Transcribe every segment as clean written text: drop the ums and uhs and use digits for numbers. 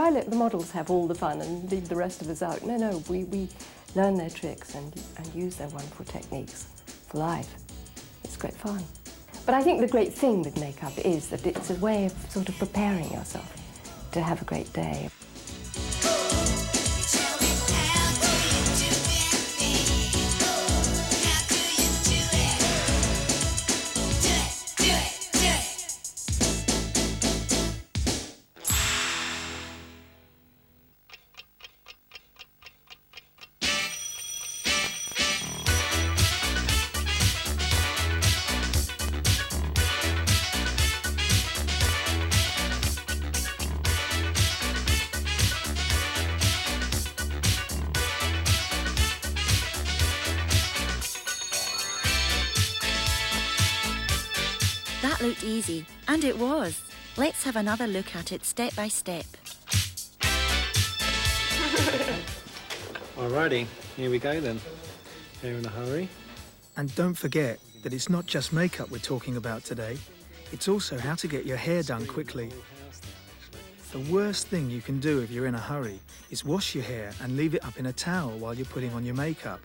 I let the models have all the fun and leave the rest of us out. No, we learn their tricks and use their wonderful techniques for life. It's great fun. But I think the great thing with makeup is that it's a way of sort of preparing yourself to have a great day. That looked easy, and it was. Let's have another look at it step by step. Alrighty, here we go then. Here in a hurry. And don't forget that it's not just makeup we're talking about today. It's also how to get your hair done quickly. The worst thing you can do if you're in a hurry is wash your hair and leave it up in a towel while you're putting on your makeup.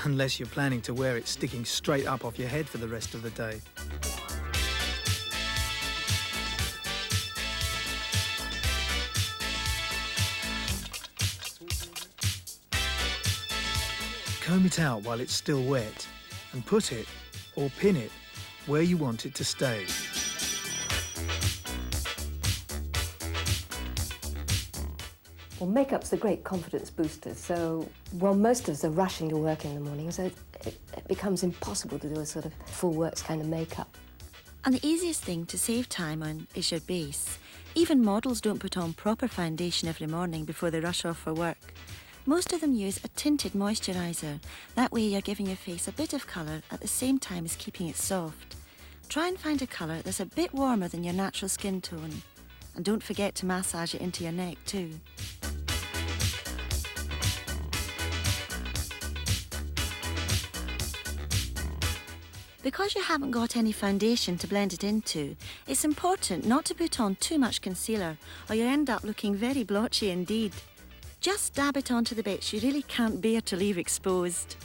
Unless you're planning to wear it sticking straight up off your head for the rest of the day. Comb it out while it's still wet and put it, or pin it, where you want it to stay. Well, makeup's a great confidence booster, so while most of us are rushing to work in the morning, so it becomes impossible to do a sort of full works kind of makeup. And the easiest thing to save time on is your base. Even models don't put on proper foundation every morning before they rush off for work. Most of them use a tinted moisturiser. That way you're giving your face a bit of colour at the same time as keeping it soft. Try and find a colour that's a bit warmer than your natural skin tone. And don't forget to massage it into your neck too. Because you haven't got any foundation to blend it into, it's important not to put on too much concealer or you end up looking very blotchy indeed. Just dab it onto the bits you really can't bear to leave exposed.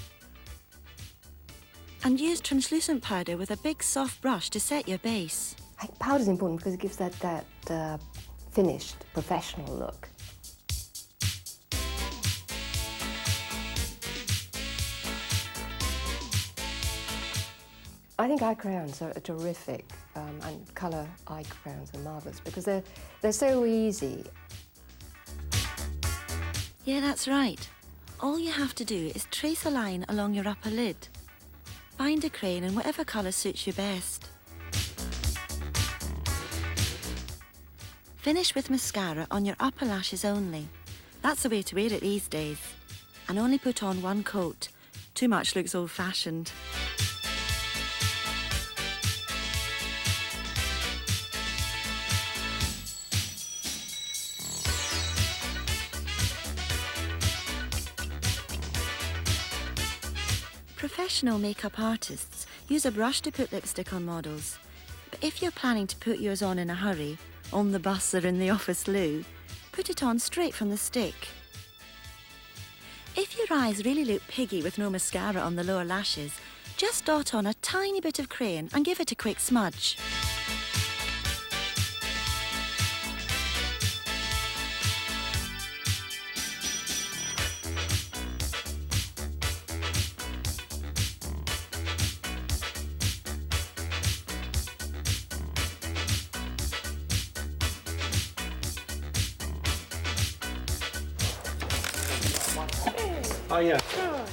And use translucent powder with a big soft brush to set your base. I think powder's important because it gives that finished, professional look. I think eye crayons are terrific, and colour eye crayons are marvellous because they're so easy. Yeah, that's right. All you have to do is trace a line along your upper lid. Find a crayon in whatever colour suits you best. Finish with mascara on your upper lashes only. That's the way to wear it these days. And only put on one coat. Too much looks old-fashioned. Professional makeup artists use a brush to put lipstick on models. But if you're planning to put yours on in a hurry, on the bus or in the office loo, put it on straight from the stick. If your eyes really look piggy with no mascara on the lower lashes, just dot on a tiny bit of crayon and give it a quick smudge. Oh yeah,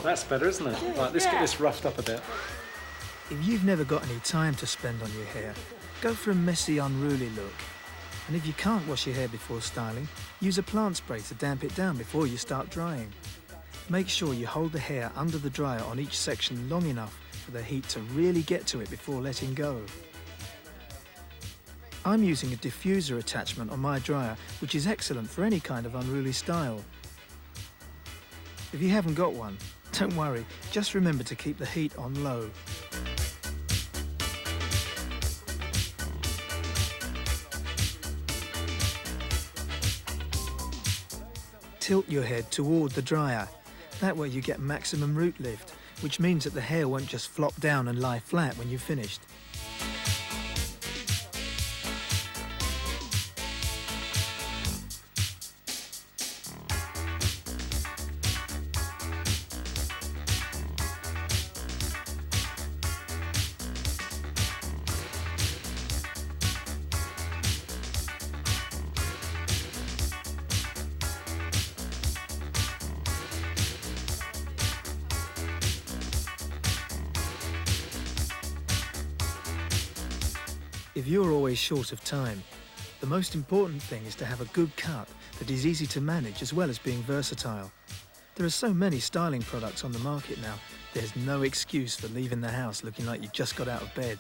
that's better, isn't it? Right, let's get this roughed up a bit. If you've never got any time to spend on your hair, go for a messy, unruly look. And if you can't wash your hair before styling, use a plant spray to damp it down before you start drying. Make sure you hold the hair under the dryer on each section long enough for the heat to really get to it before letting go. I'm using a diffuser attachment on my dryer, which is excellent for any kind of unruly style. If you haven't got one, don't worry, just remember to keep the heat on low. tilt your head toward the dryer. That way you get maximum root lift, which means that the hair won't just flop down and lie flat when you've finished. If you're always short of time, the most important thing is to have a good cut that is easy to manage as well as being versatile. There are so many styling products on the market now, there's no excuse for leaving the house looking like you just got out of bed.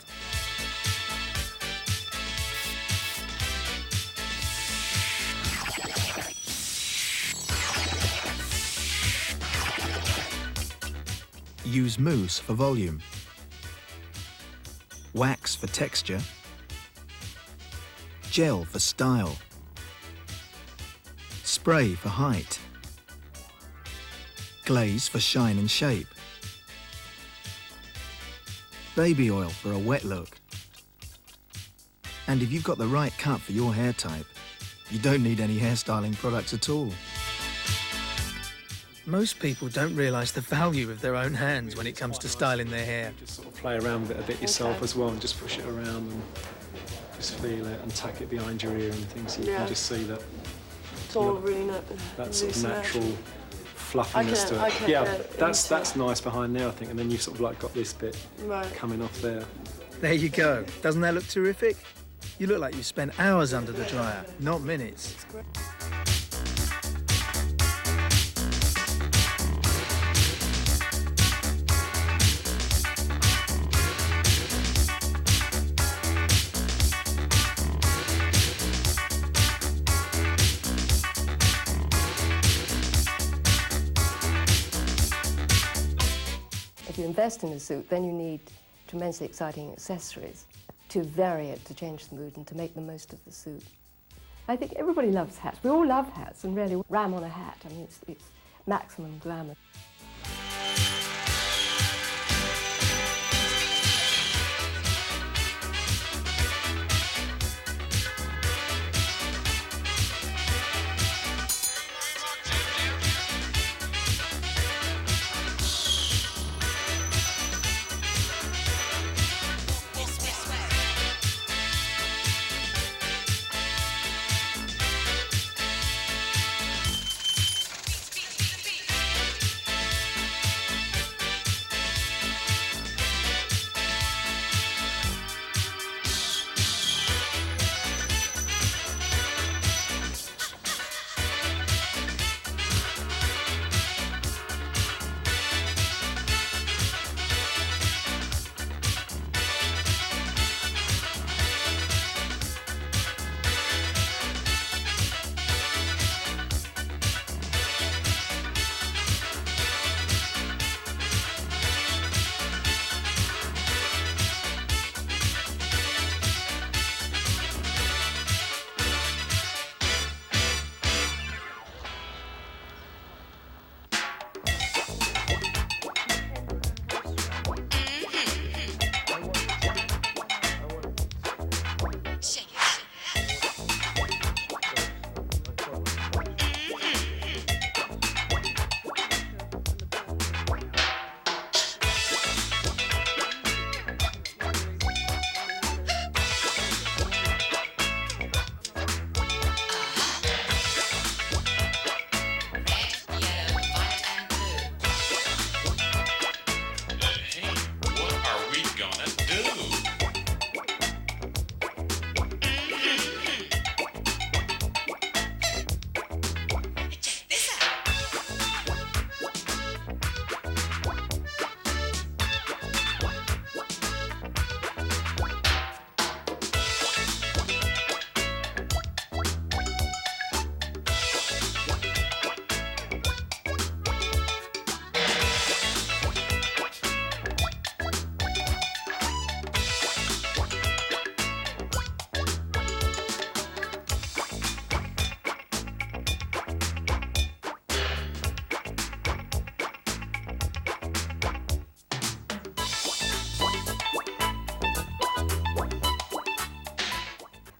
Use mousse for volume, wax for texture, gel for style, spray for height, glaze for shine and shape, baby oil for a wet look. And if you've got the right cut for your hair type, you don't need any hairstyling products at all. Most people don't realise the value of their own hands when it comes to styling their hair. Just sort of play around with it a bit yourself as well, and just push it around and just feel it and tack it behind your ear and things, so you can just see that. It's all really that sort of natural fluffiness to it. Yeah, that's nice behind there, I think, and then you've sort of like got this bit coming off there. There you go. Doesn't that look terrific? You look like you spent hours under the dryer, not minutes. If you invest in a suit, then you need tremendously exciting accessories to vary it, to change the mood and to make the most of the suit. I think everybody loves hats. We all love hats and really ram on a hat. I mean, it's maximum glamour.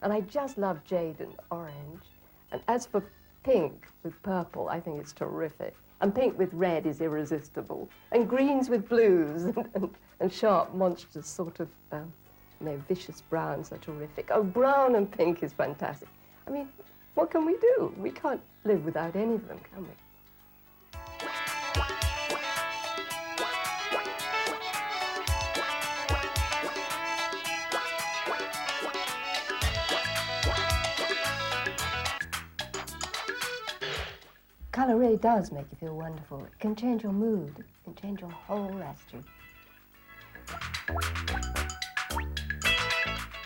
And I just love jade and orange. And as for pink with purple, I think it's terrific. And pink with red is irresistible. And greens with blues and sharp, monstrous sort of, vicious browns are terrific. Oh, brown and pink is fantastic. I mean, what can we do? We can't live without any of them, can we? Colour really does make you feel wonderful. It can change your mood. It can change your whole attitude.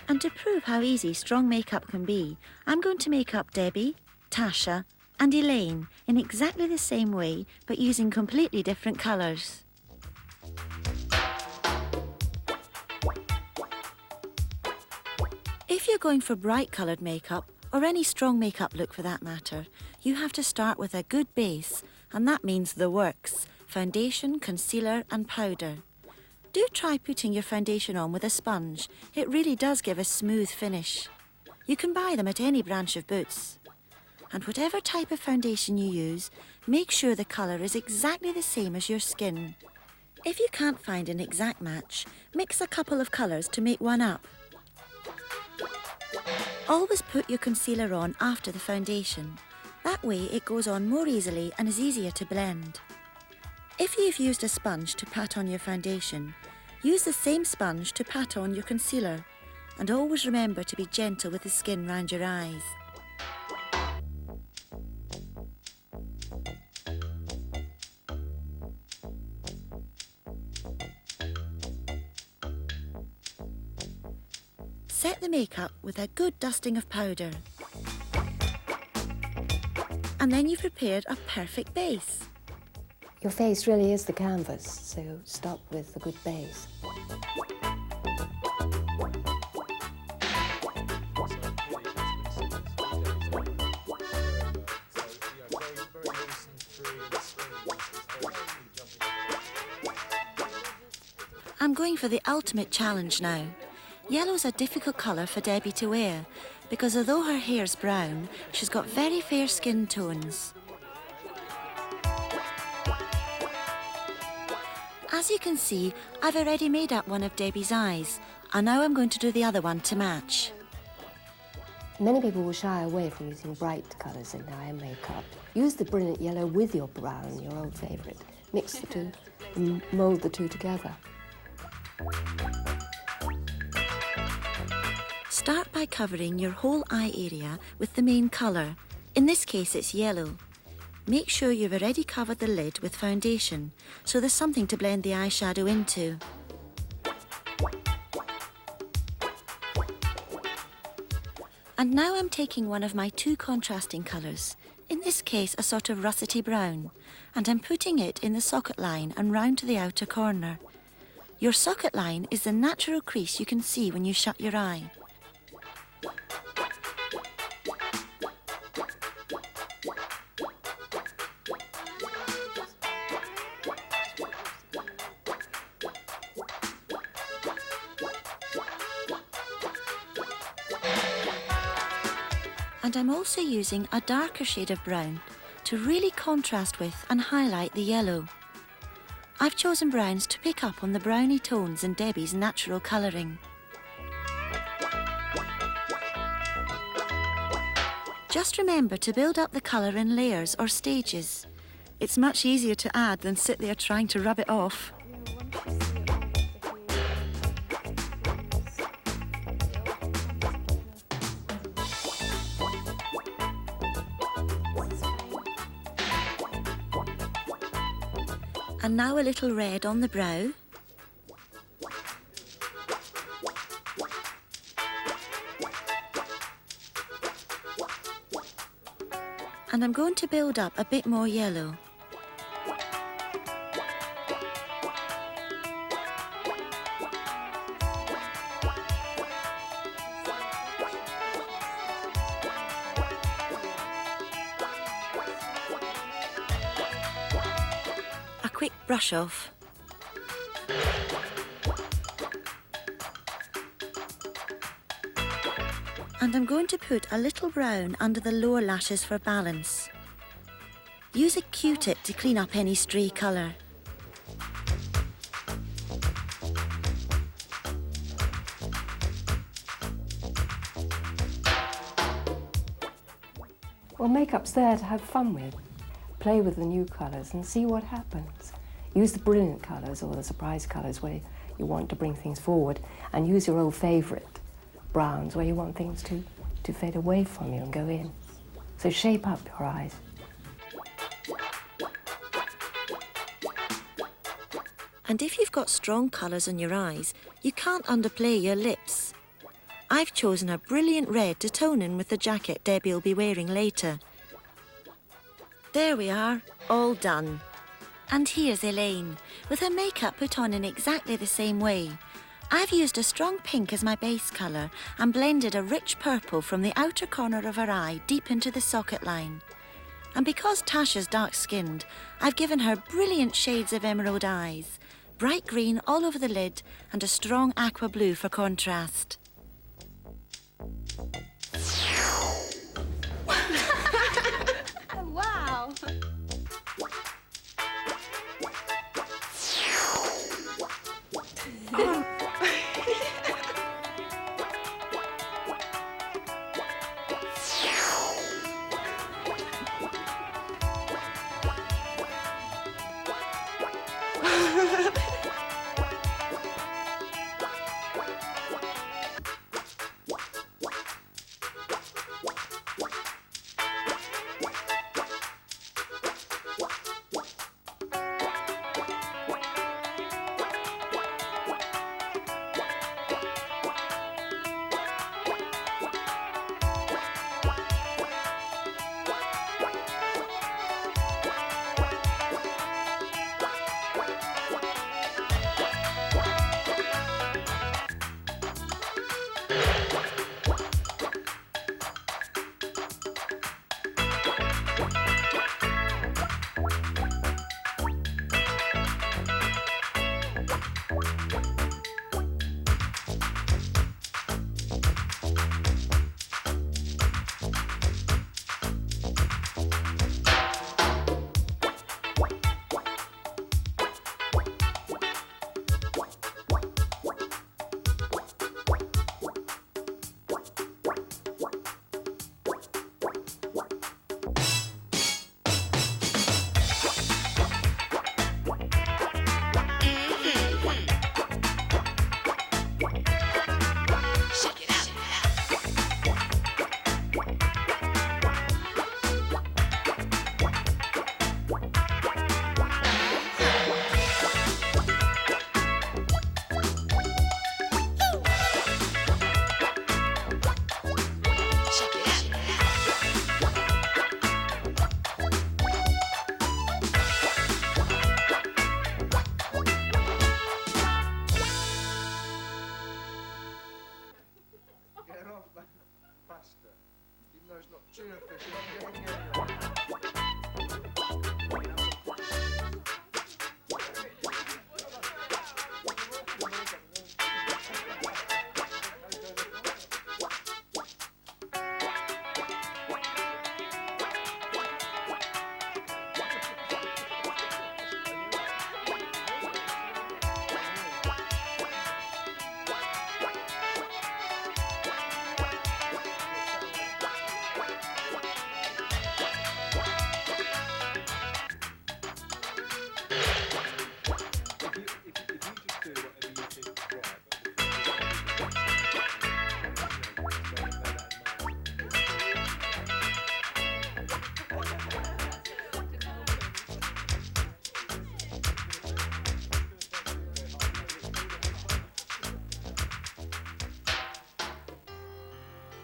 And to prove how easy strong makeup can be, I'm going to make up Debbie, Tasha and Elaine in exactly the same way, but using completely different colours. If you're going for bright coloured makeup, or any strong makeup look for that matter, you have to start with a good base, and that means the works: foundation, concealer and powder. Do try putting your foundation on with a sponge. It really does give a smooth finish. You can buy them at any branch of Boots. And whatever type of foundation you use, make sure the colour is exactly the same as your skin. If you can't find an exact match, mix a couple of colours to make one up. Always put your concealer on after the foundation. That way it goes on more easily and is easier to blend. If you've used a sponge to pat on your foundation, use the same sponge to pat on your concealer, and always remember to be gentle with the skin round your eyes. Set the makeup with a good dusting of powder. And then you've prepared a perfect base. Your face really is the canvas, so start with a good base. I'm going for the ultimate challenge now. Yellow's a difficult colour for Debbie to wear because although her hair's brown, she's got very fair skin tones. As you can see, I've already made up one of Debbie's eyes, and now I'm going to do the other one to match. Many people will shy away from using bright colours in their eye makeup. Use the brilliant yellow with your brown, your old favourite. Mix the two and mould the two together. Start by covering your whole eye area with the main colour. In this case, it's yellow. Make sure you've already covered the lid with foundation, so there's something to blend the eyeshadow into. And now I'm taking one of my two contrasting colours, in this case a sort of russety brown, and I'm putting it in the socket line and round to the outer corner. Your socket line is the natural crease you can see when you shut your eye. And I'm also using a darker shade of brown to really contrast with and highlight the yellow. I've chosen browns to pick up on the browny tones in Debbie's natural colouring. Just remember to build up the colour in layers or stages. It's much easier to add than sit there trying to rub it off. And now a little red on the brow. And I'm going to build up a bit more yellow. A quick brush off. And I'm going to put a little brown under the lower lashes for balance. Use a Q-tip to clean up any stray colour. Well, makeup's there to have fun with. Play with the new colours and see what happens. Use the brilliant colours or the surprise colours where you want to bring things forward, and use your old favourite browns where you want things to fade away from you and go in. So shape up your eyes. And if you've got strong colours on your eyes, you can't underplay your lips. I've chosen a brilliant red to tone in with the jacket Debbie will be wearing later. There we are, all done. And here's Elaine, with her makeup put on in exactly the same way. I've used a strong pink as my base colour and blended a rich purple from the outer corner of her eye deep into the socket line. And because Tasha's dark-skinned, I've given her brilliant shades of emerald eyes, bright green all over the lid and a strong aqua blue for contrast. Wow!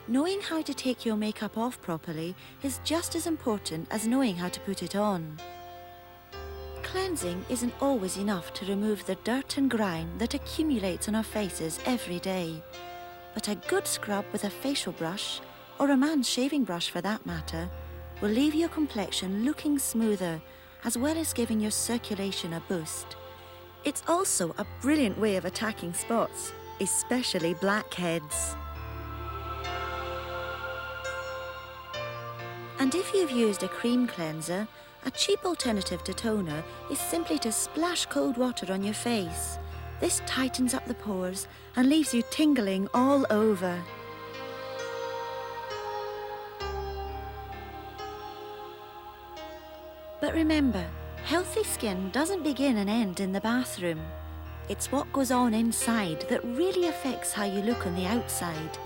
Knowing how to take your makeup off properly is just as important as knowing how to put it on. Cleansing isn't always enough to remove the dirt and grime that accumulates on our faces every day. But a good scrub with a facial brush, or a man's shaving brush for that matter, will leave your complexion looking smoother, as well as giving your circulation a boost. It's also a brilliant way of attacking spots, especially blackheads. And if you've used a cream cleanser, a cheap alternative to toner is simply to splash cold water on your face. This tightens up the pores and leaves you tingling all over. But remember, healthy skin doesn't begin and end in the bathroom. It's what goes on inside that really affects how you look on the outside.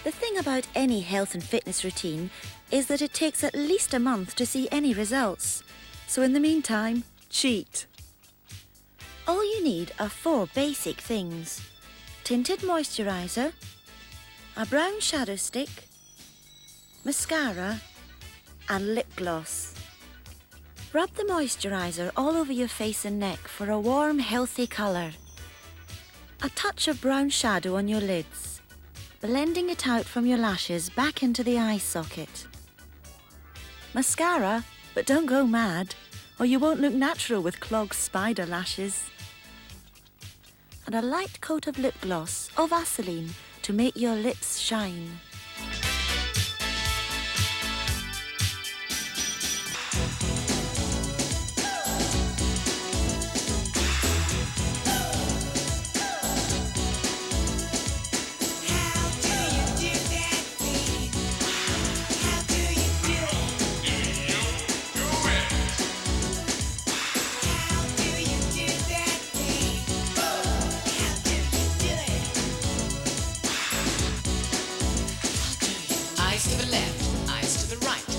The thing about any health and fitness routine is that it takes at least a month to see any results. So in the meantime, cheat. All you need are 4 basic things: tinted moisturiser, a brown shadow stick, mascara and lip gloss. Rub the moisturiser all over your face and neck for a warm, healthy colour. A touch of brown shadow on your lids, blending it out from your lashes back into the eye socket. Mascara, but don't go mad, or you won't look natural with clogged spider lashes. And a light coat of lip gloss or Vaseline to make your lips shine. Eyes to the left, eyes to the right.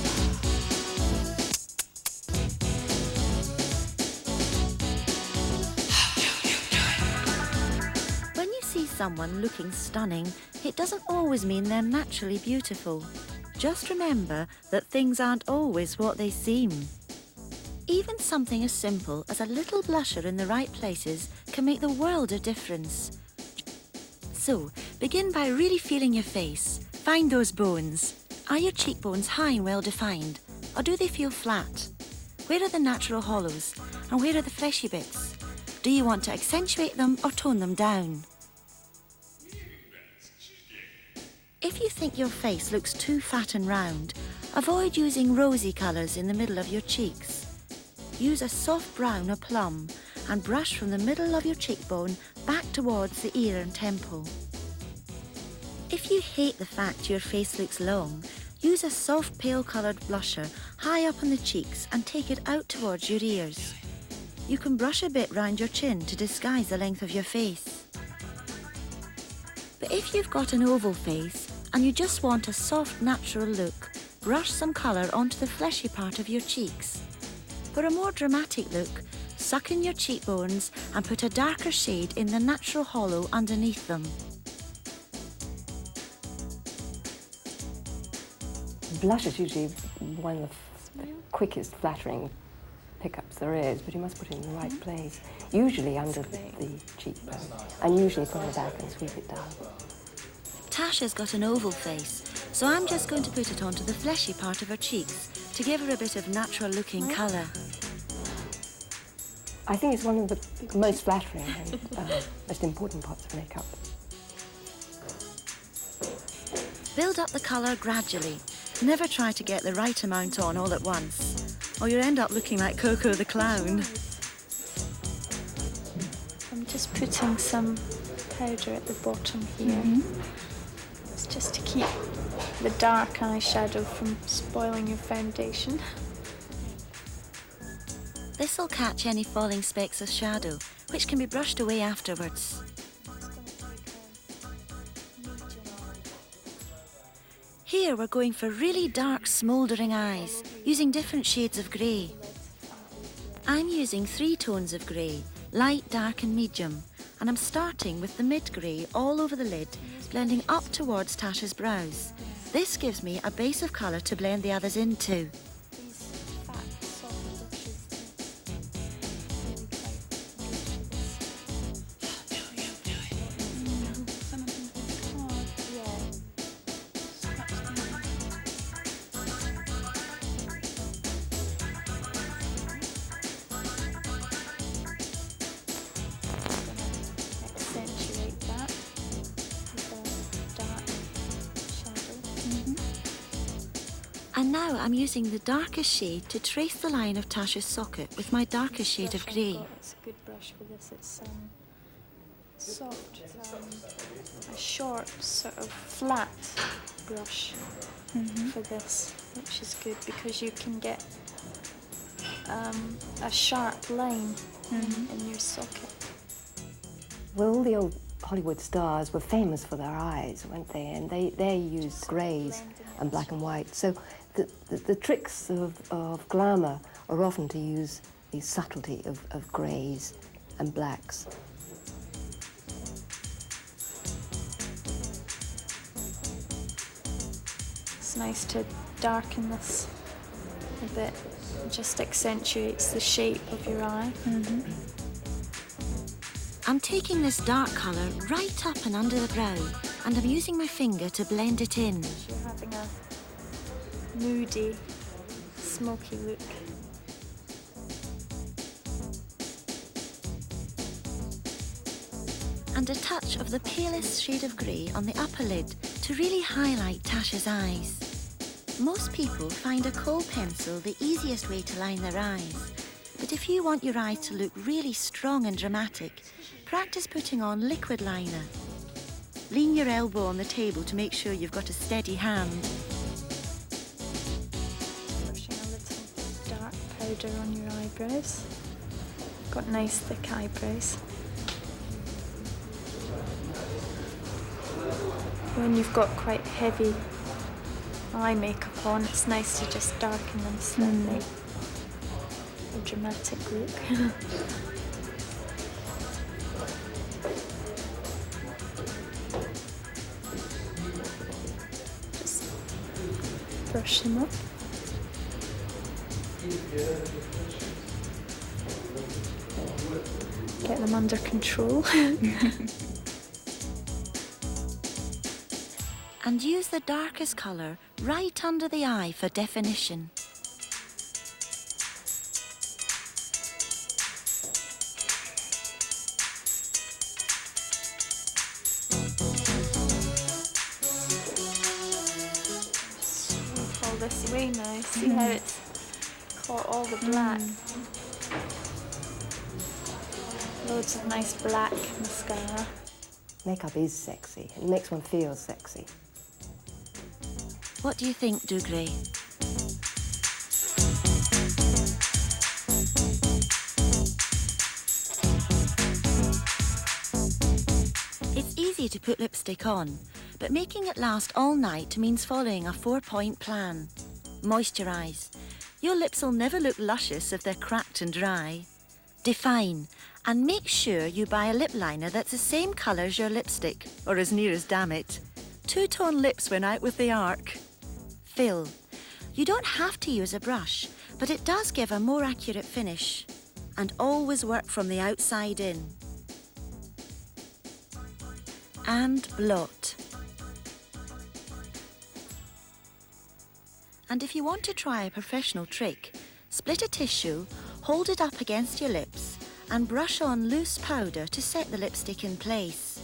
When you see someone looking stunning, it doesn't always mean they're naturally beautiful. Just remember that things aren't always what they seem. Even something as simple as a little blusher in the right places can make the world of difference. So, begin by really feeling your face. Find those bones. Are your cheekbones high and well defined, or do they feel flat? Where are the natural hollows, and where are the fleshy bits? Do you want to accentuate them or tone them down? If you think your face looks too fat and round, avoid using rosy colours in the middle of your cheeks. Use a soft brown or plum and brush from the middle of your cheekbone back towards the ear and temple. If you hate the fact your face looks long, use a soft pale coloured blusher high up on the cheeks and take it out towards your ears. You can brush a bit round your chin to disguise the length of your face. But if you've got an oval face and you just want a soft natural look, brush some colour onto the fleshy part of your cheeks. For a more dramatic look, suck in your cheekbones and put a darker shade in the natural hollow underneath them. blush is usually one of the quickest flattering pickups there is, but you must put it in the right place, usually under the cheekbone, and usually from the back and sweep it down. Tasha's got an oval face, so I'm just going to put it onto the fleshy part of her cheeks to give her a bit of natural-looking colour. I think it's one of the most flattering and most important parts of makeup. Build up the colour gradually. Never try to get the right amount on all at once, or you'll end up looking like Coco the Clown. I'm just putting some powder at the bottom here. It's just to keep the dark eyeshadow from spoiling your foundation. This'll catch any falling specks of shadow, which can be brushed away afterwards. Here we're going for really dark, smouldering eyes, using different shades of grey. I'm using 3 tones of grey, light, dark and medium, and I'm starting with the mid-grey all over the lid, blending up towards Tasha's brows. This gives me a base of colour to blend the others into. Accentuate that with a dark shadow. And now I'm using the darkest shade to trace the line of Tasha's socket with my darkest shade of grey. It's a good brush for this. It's soft, a short, sort of flat brush for this, which is good because you can get a sharp line in your socket. Well, all the old Hollywood stars were famous for their eyes, weren't they? And they used greys and black and white. So the tricks of glamour are often to use the subtlety of greys and blacks. It's nice to darken this a bit. It just accentuates the shape of your eye. I'm taking this dark colour right up and under the brow, and I'm using my finger to blend it in. You're having a moody, smoky look. And a touch of the palest shade of grey on the upper lid to really highlight Tasha's eyes. Most people find a kohl pencil the easiest way to line their eyes, but if you want your eyes to look really strong and dramatic, practice putting on liquid liner. Lean your elbow on the table to make sure you've got a steady hand. Brushing a little dark powder on your eyebrows. Got nice thick eyebrows. When you've got quite heavy eye makeup on, it's nice to just darken them slightly. A dramatic look. Just brush them up. Get them under control. And use the darkest colour right under the eye for definition. Sweep all this away now. See how it's caught all the black. Loads of nice black mascara. Makeup is sexy. It makes one feel sexy. What do you think, Dougray? It's easy to put lipstick on, but making it last all night means following a 4-point plan. Moisturise. Your lips will never look luscious if they're cracked and dry. Define, and make sure you buy a lip liner that's the same colour as your lipstick, or as near as damn it. 2-tone lips went out with the arc. Fill. You don't have to use a brush, but it does give a more accurate finish. And always work from the outside in. And blot. And if you want to try a professional trick, split a tissue, hold it up against your lips, and brush on loose powder to set the lipstick in place.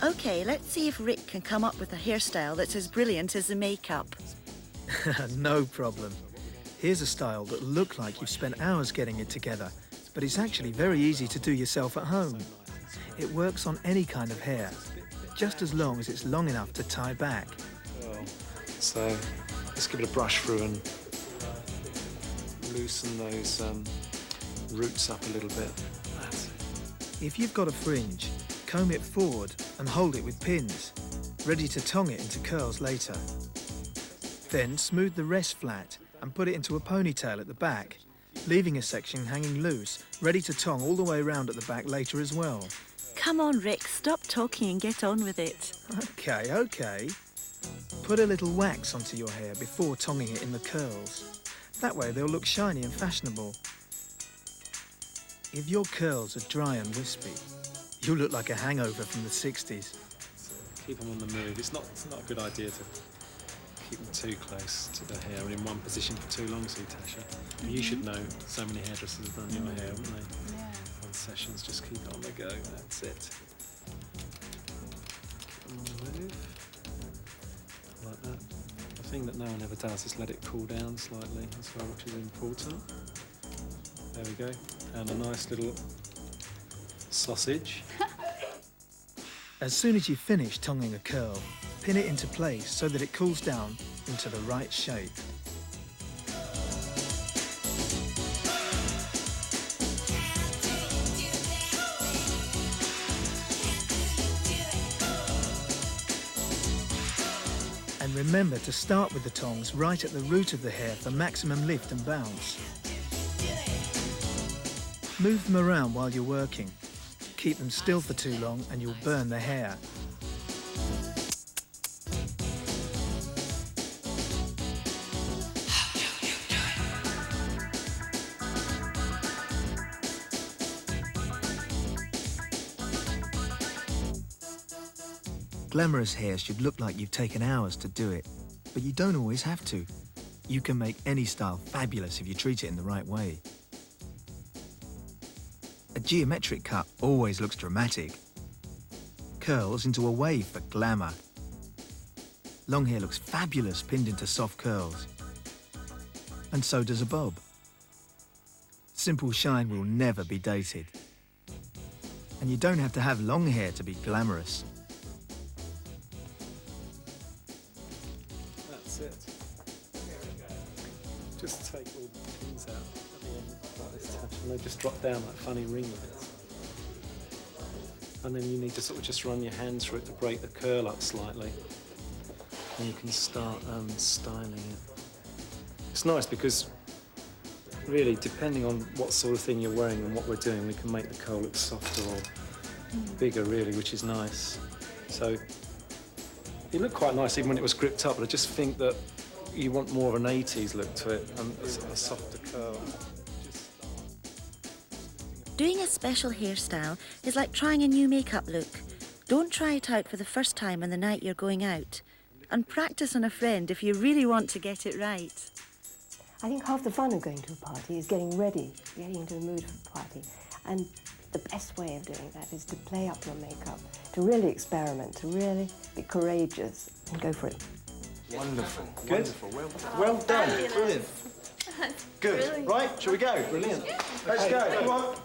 OK, let's see if Rick can come up with a hairstyle that's as brilliant as the makeup. No problem. Here's a style that'll look like you've spent hours getting it together, but it's actually very easy to do yourself at home. It works on any kind of hair, just as long as it's long enough to tie back. So let's give it a brush through and loosen those roots up a little bit. That's it. If you've got a fringe, comb it forward and hold it with pins, ready to tong it into curls later. Then smooth the rest flat and put it into a ponytail at the back, leaving a section hanging loose, ready to tong all the way around at the back later as well. Come on, Rick, stop talking and get on with it. OK. Put a little wax onto your hair before tonging it in the curls. That way they'll look shiny and fashionable. If your curls are dry and wispy, you'll look like a hangover from the 60s. Keep them on the move. It's not a good idea to keep them too close to the hair and in one position for too long, Tasha. You should know, so many hairdressers have done your hair, haven't they? Yeah. On sessions, just keep it on the go. That's it. Keep them on the move. Like that. The thing that no one ever does is let it cool down slightly as well, which is important. There we go. And a nice little sausage. As soon as you've finished tonging a curl, pin it into place so that it cools down into the right shape. And remember to start with the tongs right at the root of the hair for maximum lift and bounce. Move them around while you're working. Keep them still for too long and you'll burn the hair. Glamorous hair should look like you've taken hours to do it, but you don't always have to. You can make any style fabulous if you treat it in the right way. A geometric cut always looks dramatic. Curls into a wave for glamour. Long hair looks fabulous pinned into soft curls. And so does a bob. Simple shine will never be dated. And you don't have to have long hair to be glamorous. That's it. Just take all the pins out at the end like this touch, and they just drop down like funny ringlets. And then you need to sort of just run your hands through it to break the curl up slightly. And you can start styling it. It's nice because really, depending on what sort of thing you're wearing and what we're doing, we can make the curl look softer or bigger really, which is nice. So it looked quite nice even when it was gripped up, but I just think that you want more of an 80s look to it and a softer curl. Doing a special hairstyle is like trying a new makeup look. Don't try it out for the first time on the night you're going out. And practice on a friend if you really want to get it right. I think half the fun of going to a party is getting ready, getting into the mood for a party. And the best way of doing that is to play up your makeup, to really experiment, to really be courageous and go for it. Wonderful. Good. Wonderful. Well done. Brilliant. Good. Brilliant. Right, shall we go? Brilliant. Let's go. Come on.